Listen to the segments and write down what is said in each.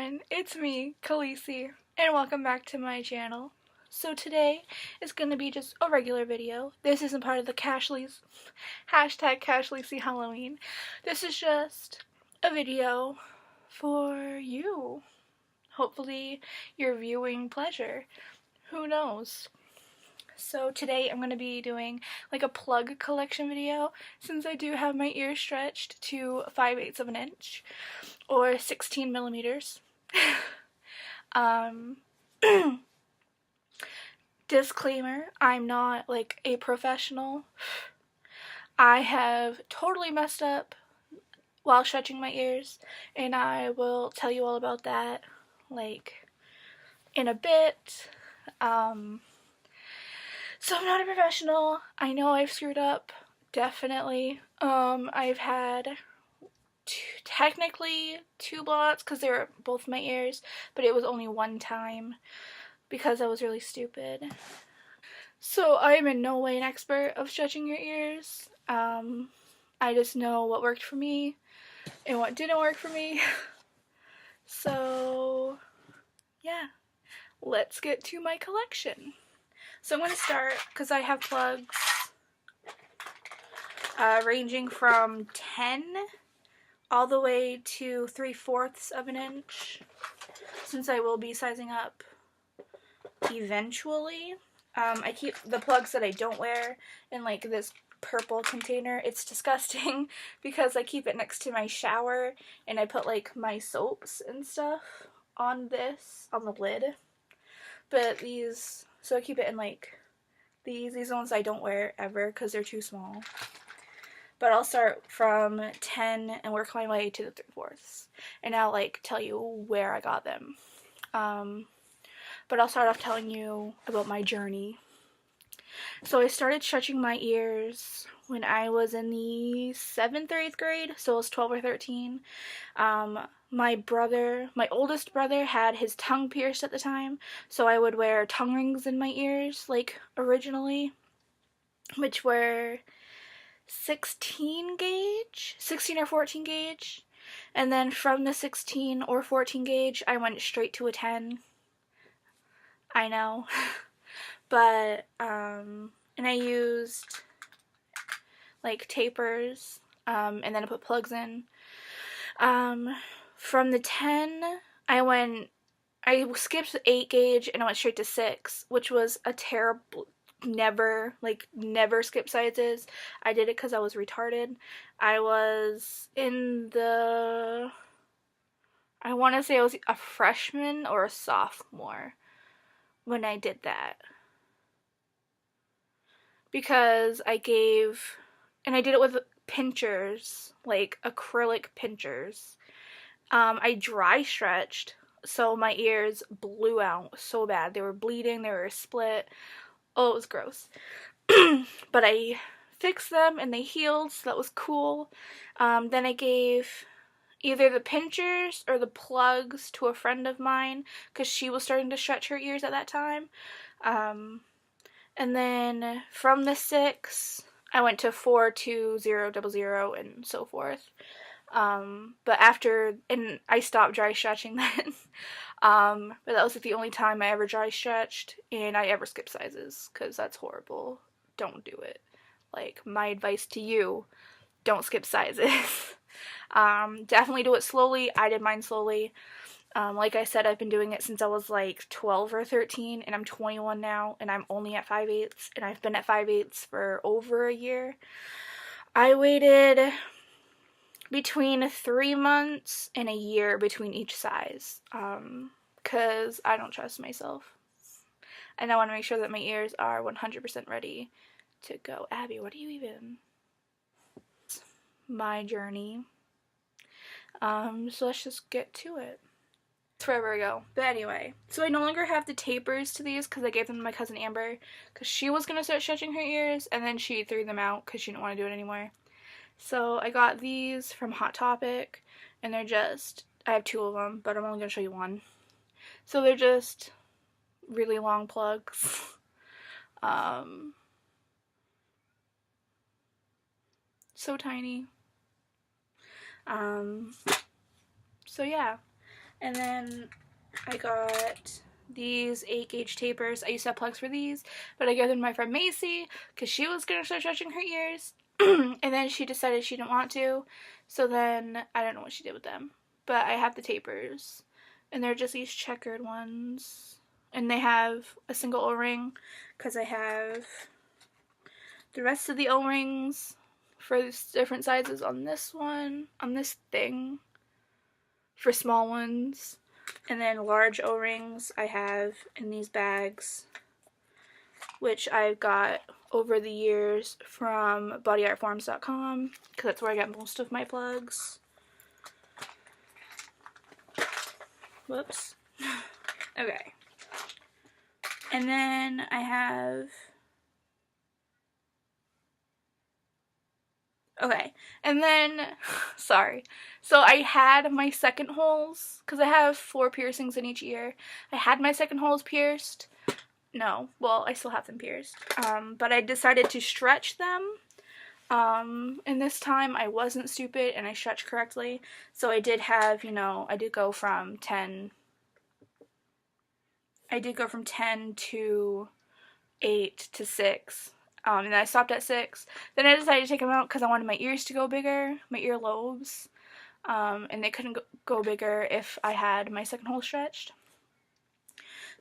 everyone, it's me, Khaleesi, and welcome back to my channel. So today is going to be just a regular video. This isn't part of the Ashleigh's #Ashleigh Halloween. This is just a video for you. Hopefully your viewing pleasure. Who knows? So today I'm going to be doing like a plug collection video since I do have my ears stretched to 5/8 of an inch or 16 millimeters. Disclaimer, I'm not like a professional. I have totally messed up while stretching my ears, and I will tell you all about that like in a bit. So I'm not a professional. I know I've screwed up, definitely. I've had technically two blowouts because they were both my ears, but it was only one time because I was really stupid. So I am in no way an expert of stretching your ears. I just know what worked for me and what didn't work for me. So yeah, let's get to my collection. So I'm going to start because I have plugs ranging from 10 all the way to 3/4 of an inch, since I will be sizing up eventually. I keep the plugs that I don't wear in like this purple container. It's disgusting because I keep it next to my shower and I put like my soaps and stuff on the lid. But these, so I keep it in like these ones I don't wear ever because they're too small. But I'll start from 10 and work my way to the 3/4, and I'll like tell you where I got them. But I'll start off telling you about my journey. So I started stretching my ears when I was in the 7th or 8th grade, so I was 12 or 13. My oldest brother had his tongue pierced at the time, so I would wear tongue rings in my ears, like originally, which were 16 or 14 gauge, and then from the 16 or 14 gauge, I went straight to a 10. I know. But, and I used, like, tapers, and then I put plugs in. From the 10, I skipped 8 gauge, and I went straight to 6, which was a terrible, never skip sizes. I did it because I was retarded. I was in the, I want to say I was a freshman or a sophomore when I did that. Because I did it with pinchers, like acrylic pinchers. I dry stretched, so my ears blew out so bad. They were bleeding, they were split. Oh, it was gross. But I fixed them and they healed, so that was cool. Then I gave either the pinchers or the plugs to a friend of mine because she was starting to stretch her ears at that time. And then from the 6, I went to 4, 2, 0, 0, and so forth. But and I stopped dry stretching then. But that was like the only time I ever dry stretched and I ever skipped sizes, because that's horrible. Don't do it. Like, my advice to you, don't skip sizes. Definitely do it slowly. I did mine slowly. Like I said, I've been doing it since I was like 12 or 13, and I'm 21 now, and I'm only at 5/8, and I've been at 5/8 for over a year. I waited between 3 months and a year between each size, because I don't trust myself, and I want to make sure that my ears are 100% ready to go. Abby, what are you even? My journey. So let's just get to it. Forever ago. But anyway, so I no longer have the tapers to these because I gave them to my cousin Amber because she was going to start stretching her ears, and then she threw them out because she didn't want to do it anymore. So I got these from Hot Topic, and they're just, I have 2 of them, but I'm only going to show you one. So they're just really long plugs. So tiny. So yeah. And then I got these 8 gauge tapers. I used to have plugs for these, but I gave them to my friend Macy because she was going to start stretching her ears. And then she decided she didn't want to. So then I don't know what she did with them. But I have the tapers. And they're just these checkered ones. And they have a single O-ring because I have the rest of the O-rings for different sizes on this one, on this thing, for small ones. And then large O-rings I have in these bags, which I've got over the years from bodyartforms.com because that's where I get most of my plugs. Whoops. Okay. And then I have... Okay, and then, sorry, so I had my second holes, because I have 4 piercings in each ear. I had my second holes pierced. No, well, I still have them pierced. But I decided to stretch them. And this time I wasn't stupid and I stretched correctly. So I did have, I did go from 10 to 8 to 6. And then I stopped at 6. Then I decided to take them out because I wanted my ears to go bigger, my earlobes. And they couldn't go bigger if I had my second hole stretched.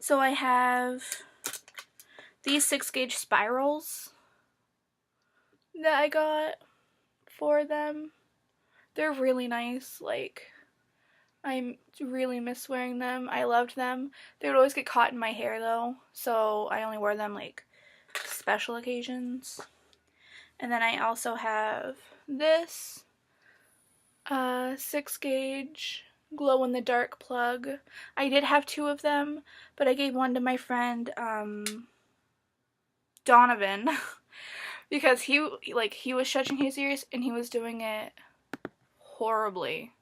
So I have these 6 gauge spirals that I got for them. They're really nice. Like, I really miss wearing them. I loved them. They would always get caught in my hair though, so I only wore them like special occasions. And then I also have this 6 gauge glow in the dark plug. I did have 2 of them, but I gave one to my friend Donovan because he was stretching his ears and he was doing it horribly.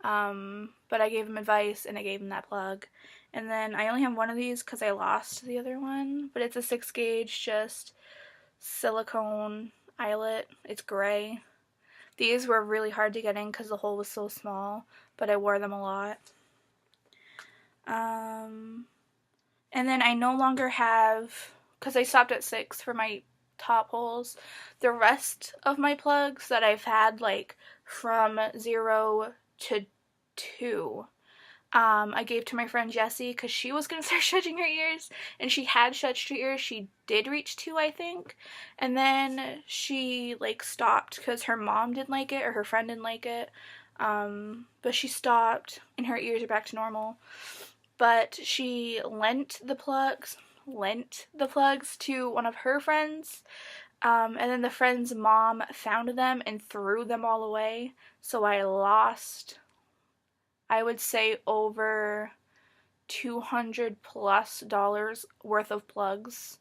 But I gave him advice and I gave him that plug. And then I only have one of these because I lost the other one, but it's a 6 gauge just silicone eyelet. It's gray. These were really hard to get in because the hole was so small, but I wore them a lot. And then I no longer have, because I stopped at 6 for my top holes, the rest of my plugs that I've had like from 0 to 2, I gave to my friend Jessie because she was going to start stretching her ears, and she had stretched her ears. She did reach 2, I think, and then she like stopped because her mom didn't like it or her friend didn't like it, but she stopped and her ears are back to normal. But she lent the plugs to one of her friends, and then the friend's mom found them and threw them all away, so I lost, I would say, over $200+ worth of plugs.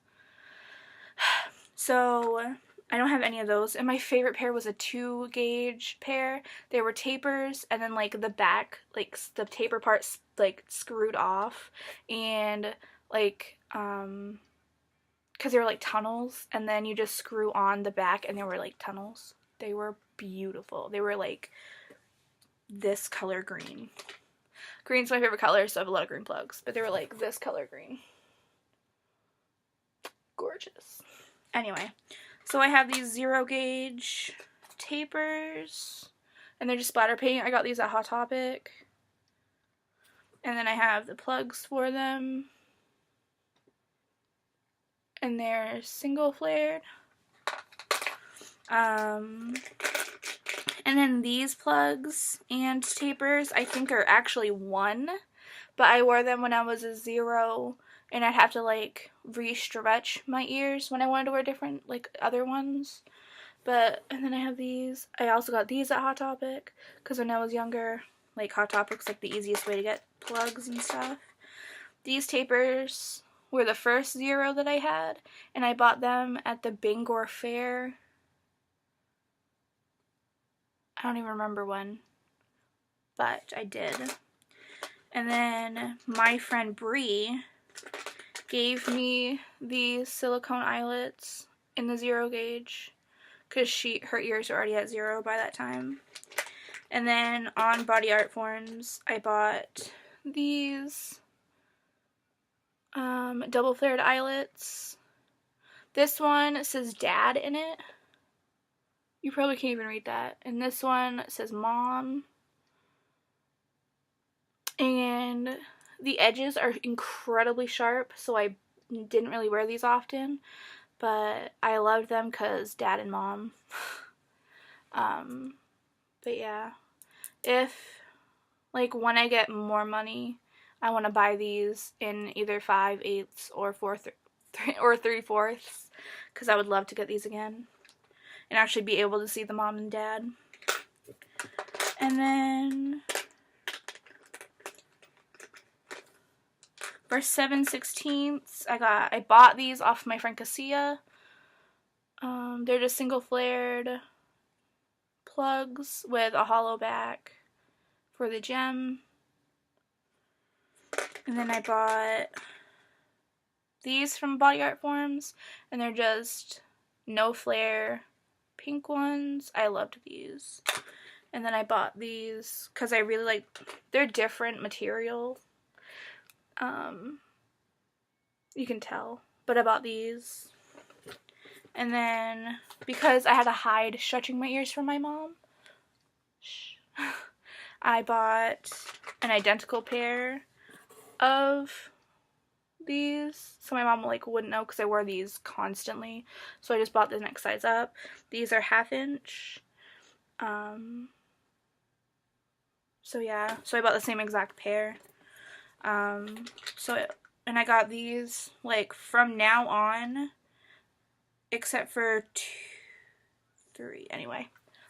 So I don't have any of those. And my favorite pair was a 2 gauge pair. They were tapers, and then like the back, like the taper parts like screwed off, and like because they were like tunnels, and then you just screw on the back and they were like tunnels. They were beautiful. They were like this color green. Green's my favorite color, so I have a lot of green plugs, but they were like this color green. Gorgeous. Anyway, so I have these 0 gauge tapers, and they're just splatter paint. I got these at Hot Topic. And then I have the plugs for them, and they're single flared. And then these plugs and tapers I think are actually 1, but I wore them when I was a 0, and I'd have to like re-stretch my ears when I wanted to wear different like other ones. And then I have these. I also got these at Hot Topic because when I was younger, like Hot Topic's like the easiest way to get plugs and stuff. These tapers were the first 0 that I had, and I bought them at the Bangor Fair. I don't even remember when, but I did. And then my friend Bree gave me these silicone eyelets in the 0 gauge because her ears were already at 0 by that time. And then on Body Art Forms, I bought these double flared eyelets. This one says dad in it. You probably can't even read that. And this one says mom. And the edges are incredibly sharp, so I didn't really wear these often, but I loved them because dad and mom. But yeah, if, like, when I get more money, I want to buy these in either 5/8 or 3/4, because I would love to get these again and actually be able to see the mom and dad. And then for 7/16, I bought these off my friend Cassia. They're just single flared plugs with a hollow back for the gem. And then I bought these from Body Art Forms, and they're just no flare pink ones. I loved these. And then I bought these because I really like, they're different material. You can tell, but I bought these. And then because I had to hide stretching my ears from my mom, I bought an identical pair of these, so my mom wouldn't know because I wear these constantly. So I just bought the next size up. These are 1/2 inch. So yeah, so I bought the same exact pair. And I got these from now on, except for 3. Anyway,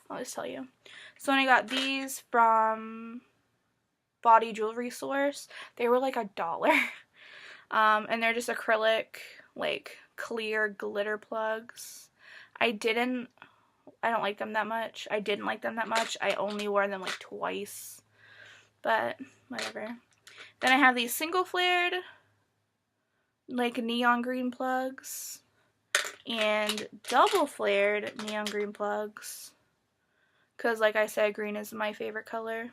I'll just tell you. So when I got these from Body Jewelry Source, they were like $1. And they're just acrylic, clear glitter plugs. I don't like them that much. I didn't like them that much. I only wore them twice. But whatever. Then I have these single flared, neon green plugs. And double flared neon green plugs. Because like I said, green is my favorite color.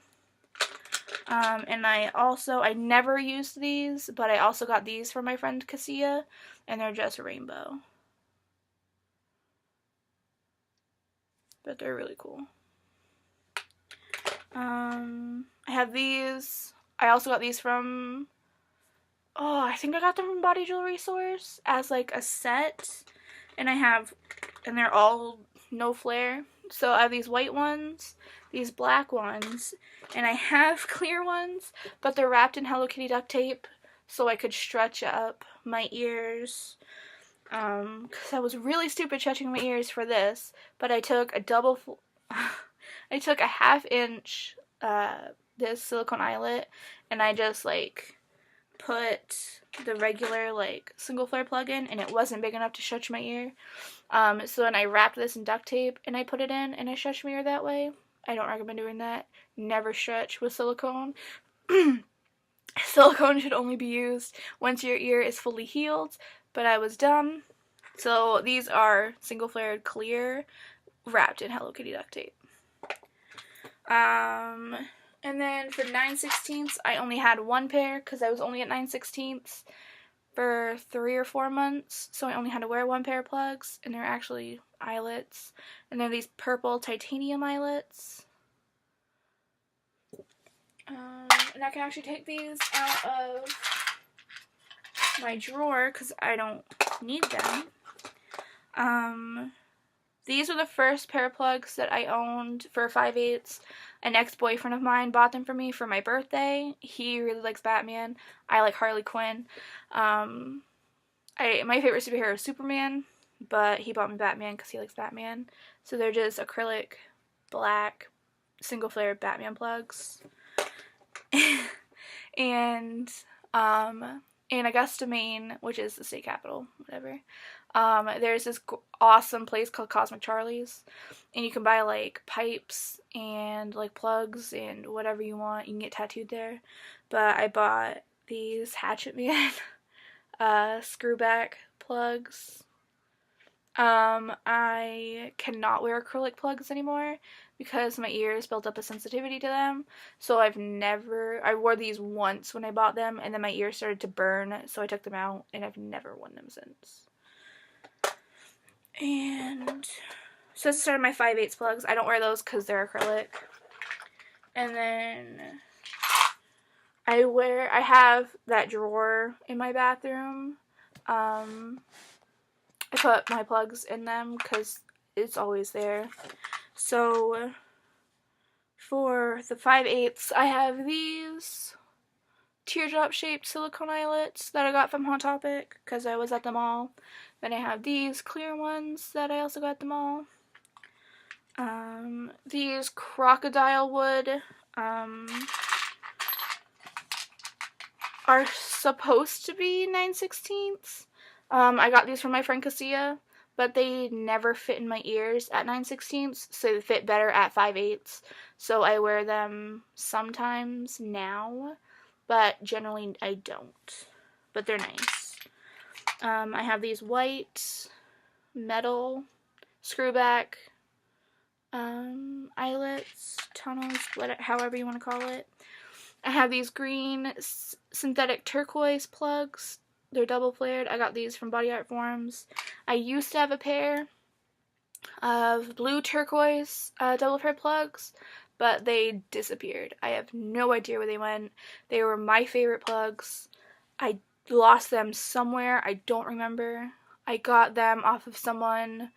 And I never used these, but I also got these from my friend Cassia, and they're just rainbow. But they're really cool. I have these. I also got these from, I think I got them from Body Jewelry Source as a set. And they're all no flare. So I have these white ones, these black ones, and I have clear ones, but they're wrapped in Hello Kitty duct tape so I could stretch up my ears. Because I was really stupid stretching my ears for this, but I took a I took a 1/2 inch this silicone eyelet, and I just put the regular single flare plug in, and it wasn't big enough to stretch my ear. So then I wrapped this in duct tape and I put it in, and I stretched my ear that way. I don't recommend doing that. Never stretch with silicone. Silicone should only be used once your ear is fully healed, but I was dumb. So these are single flared clear wrapped in Hello Kitty duct tape. And then for 9/16, I only had one pair because I was only at 9/16 for 3 or 4 months, so I only had to wear one pair of plugs, and they're actually eyelets, and they're these purple titanium eyelets. And I can actually take these out of my drawer because I don't need them. These were the first pair of plugs that I owned for 5/8. An ex-boyfriend of mine bought them for me for my birthday. He really likes Batman. I like Harley Quinn. My favorite superhero is Superman, but he bought me Batman because he likes Batman. So they're just acrylic, black, single flare Batman plugs. And in Augusta, Maine, which is the state capital, whatever, there's this awesome place called Cosmic Charlie's, and you can buy pipes and plugs and whatever you want. You can get tattooed there. But I bought these Hatchet Man screwback plugs. I cannot wear acrylic plugs anymore because my ears built up a sensitivity to them. So I wore these once when I bought them, and then my ears started to burn, so I took them out, and I've never worn them since. And so that's the start of my 5/8 plugs. I don't wear those because they're acrylic. And then I have that drawer in my bathroom. I put my plugs in them because it's always there. So for the 5/8, I have these teardrop shaped silicone eyelets that I got from Hot Topic because I was at the mall. Then I have these clear ones that I also got at the mall. These crocodile wood are supposed to be 9/16. I got these from my friend Cassia, but they never fit in my ears at 9/16, so they fit better at 5/8. So I wear them sometimes now, but generally I don't. But they're nice. I have these white metal screwback eyelets, tunnels, however you want to call it. I have these green synthetic turquoise plugs. They're double flared. I got these from Body Art Forms. I used to have a pair of blue turquoise double flared plugs, but they disappeared. I have no idea where they went. They were my favorite plugs. I lost them somewhere. I don't remember. I got them off of someone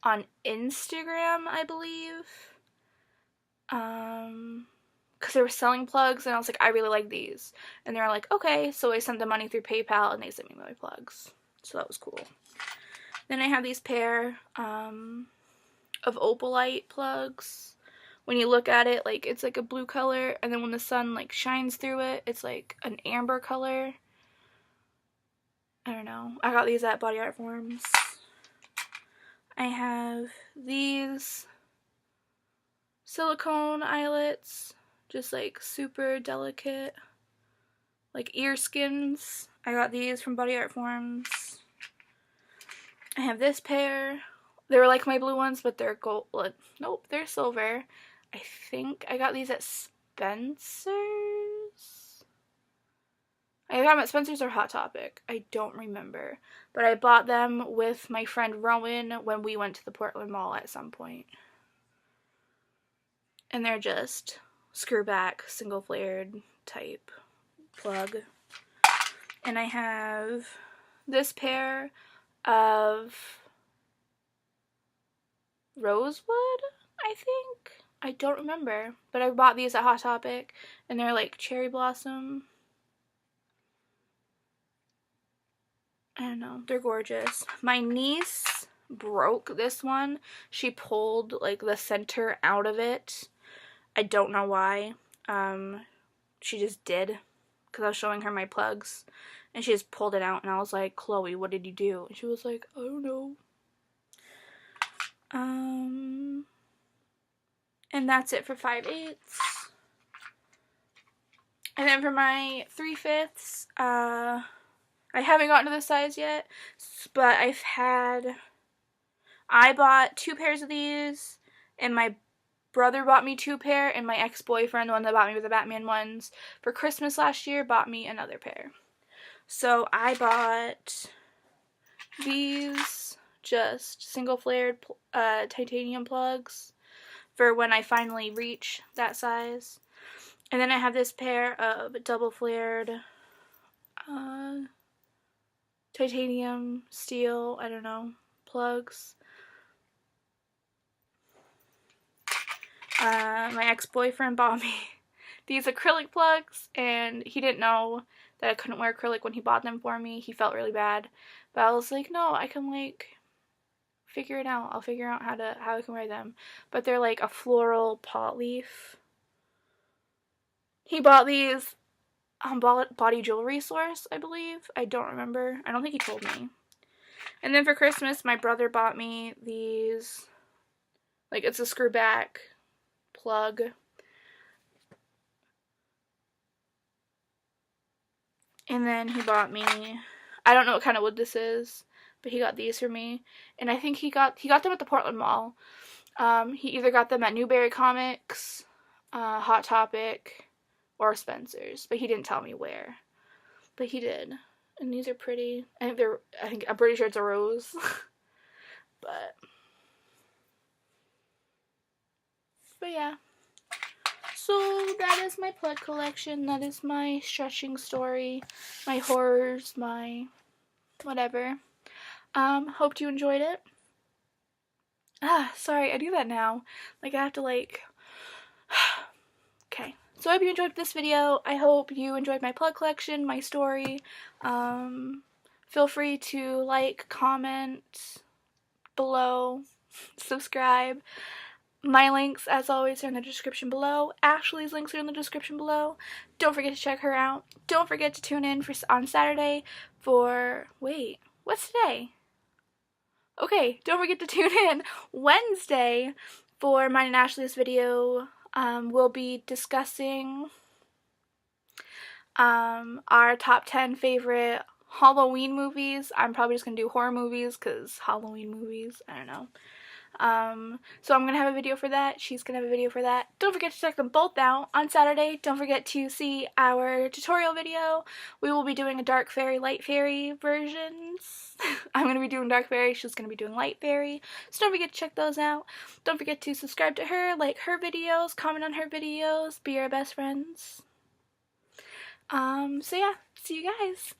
on Instagram, I believe. Because they were selling plugs, and I was like, I really like these. And they were like, okay. So I sent the money through PayPal, and they sent me my plugs. So that was cool. Then I have these pair of opalite plugs. When you look at it, like, it's like a blue color, and then when the sun, like, shines through it, it's like an amber color. I don't know. I got these at Body Art Forms. I have these silicone eyelets, just like super delicate, like ear skins. I got these from Body Art Forms. I have this pair. They were like my blue ones, but they're gold. Nope, they're silver. I think I got these at Spencer's. I got them at Spencer's or Hot Topic. I don't remember. But I bought them with my friend Rowan when we went to the Portland Mall at some point. And they're just screw back, single flared type plug. And I have this pair of rosewood, I think. I don't remember. But I bought these at Hot Topic, and they're like cherry blossom. I don't know. They're gorgeous. My niece broke this one. She pulled like the center out of it. I don't know why. She just did. Because I was showing her my plugs. And she just pulled it out. And I was like, Chloe, what did you do? And she was like, I don't know. And that's it for 5/8. And then for my 3/5, I haven't gotten to the size yet, but I bought 2 pairs of these, and my brother bought me 2 pair, and my ex-boyfriend, the one that bought me with the Batman ones, for Christmas last year, bought me another pair. So I bought these just single flared titanium plugs for when I finally reach that size. And then I have this pair of double flared titanium, steel, I don't know, plugs. My ex-boyfriend bought me these acrylic plugs, and he didn't know that I couldn't wear acrylic when he bought them for me. He felt really bad, but I was like, no, I can like figure it out. I'll figure out how I can wear them. But they're like a floral pot leaf. He bought these Body Jewelry Source, I believe. I don't remember. I don't think he told me. And then for Christmas, my brother bought me these, like, it's a screw back plug. And then he bought me, I don't know what kind of wood this is, but he got these for me. And I think he got them at the Portland Mall. He either got them at Newberry Comics, Hot Topic, or Spencer's, but he didn't tell me where. But he did. And these are pretty. I'm pretty sure it's a rose. But yeah. So that is my plug collection. That is my stretching story, my horrors, my whatever. Hoped you enjoyed it. Sorry, I do that now. Like, I have to, like... Okay. So I hope you enjoyed this video. I hope you enjoyed my plug collection, my story. Feel free to like, comment below, subscribe. My links, as always, are in the description below. Ashleigh's links are in the description below. Don't forget to check her out. Don't forget to tune in on Saturday for... Wait, what's today? Okay, don't forget to tune in Wednesday for mine and Ashleigh's video. We'll be discussing our top 10 favorite Halloween movies. I'm probably just going to do horror movies because Halloween movies, I don't know. So I'm going to have a video for that. She's going to have a video for that. Don't forget to check them both out on Saturday. Don't forget to see our tutorial video. We will be doing a dark fairy, light fairy versions. I'm going to be doing dark fairy. She's going to be doing light fairy. So don't forget to check those out. Don't forget to subscribe to her, like her videos, comment on her videos, be our best friends. So yeah, see you guys.